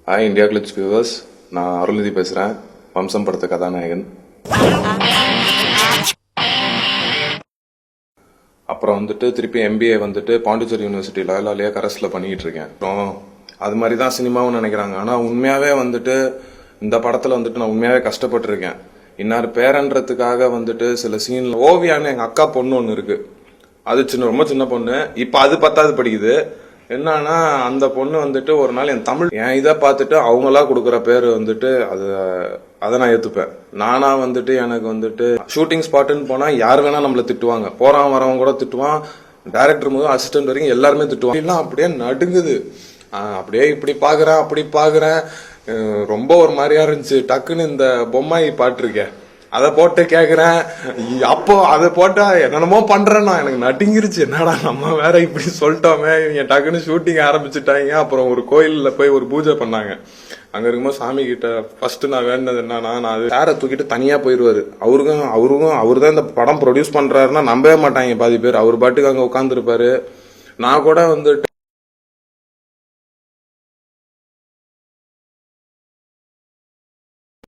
Hi India glitz viewers, நான் அருள்நிதி பேசுகிறேன். வம்சம் படத்த கதாநாயகன். அப்புறம் வந்துட்டு திருப்பி MBA வந்துட்டு பாண்டிச்சேரி யூனிவர்சிட்டி லாயலாலேயே கரஸ்ல பண்ணிக்கிட்டு இருக்கேன். அப்புறம் அது மாதிரி தான் சினிமாவும் நினைக்கிறாங்க. ஆனால் உண்மையாகவே வந்துட்டு இந்த படத்தில் வந்துட்டு நான் உண்மையாகவே கஷ்டப்பட்டுருக்கேன். இன்னார் பேரன்றதுக்காக வந்துட்டு சில சீனில் ஓவியான்னு எங்கள் அக்கா பொண்ணு ஒன்று இருக்குது. அது ரொம்ப சின்ன பொண்ணு. இப்போ அது 10வது படிக்குது. என்னன்னா அந்த பொண்ணு வந்துட்டு ஒரு நாள் என் இதை பார்த்துட்டு அவங்களா கொடுக்குற பேர் வந்துட்டு அதை நான் ஏற்றுப்பேன். நானா வந்துட்டு எனக்கு வந்துட்டு ஷூட்டிங் ஸ்பாட்டுன்னு போனால் யார் வேணா நம்மளை திட்டுவாங்க. போறான் வரவங்க கூட திட்டுவான், டைரக்டர் முதல் அசிஸ்டன்ட் வரைக்கும் எல்லாருமே திட்டுவாங்க. எல்லாம் அப்படியே நடுங்குது. அப்படியே இப்படி பாக்குறேன் அப்படி பாக்குறேன். ரொம்ப ஒரு மாதிரியா இருந்துச்சு. டக்குன்னு இந்த பொம்மாயி பாட்டு இருக்கேன், அதை போட்டு கேக்குறேன். அப்போ அதை போட்டா என்னென்னமோ பண்றேன்னா எனக்கு நடுங்கிருச்சு. என்னடா நம்ம வேற இப்படி சொல்லிட்டோமே. இவங்க டக்குன்னு ஷூட்டிங் ஆரம்பிச்சுட்டாங்க. அப்புறம் ஒரு கோயில்ல போய் ஒரு பூஜை பண்ணாங்க. அங்க இருக்கும்போது சாமி கிட்ட ஃபர்ஸ்ட் நான் வேண்டது என்னன்னா, நான் அது சேரை தூக்கிட்டு தனியா போயிருவாரு. அவரு தான் இந்த படம் ப்ரொடியூஸ் பண்றாருன்னா நம்பவே மாட்டாங்க பாதி பேர். அவர் பாட்டுக்கு அங்க உட்காந்துருப்பாரு. நான் கூட வந்துட்டு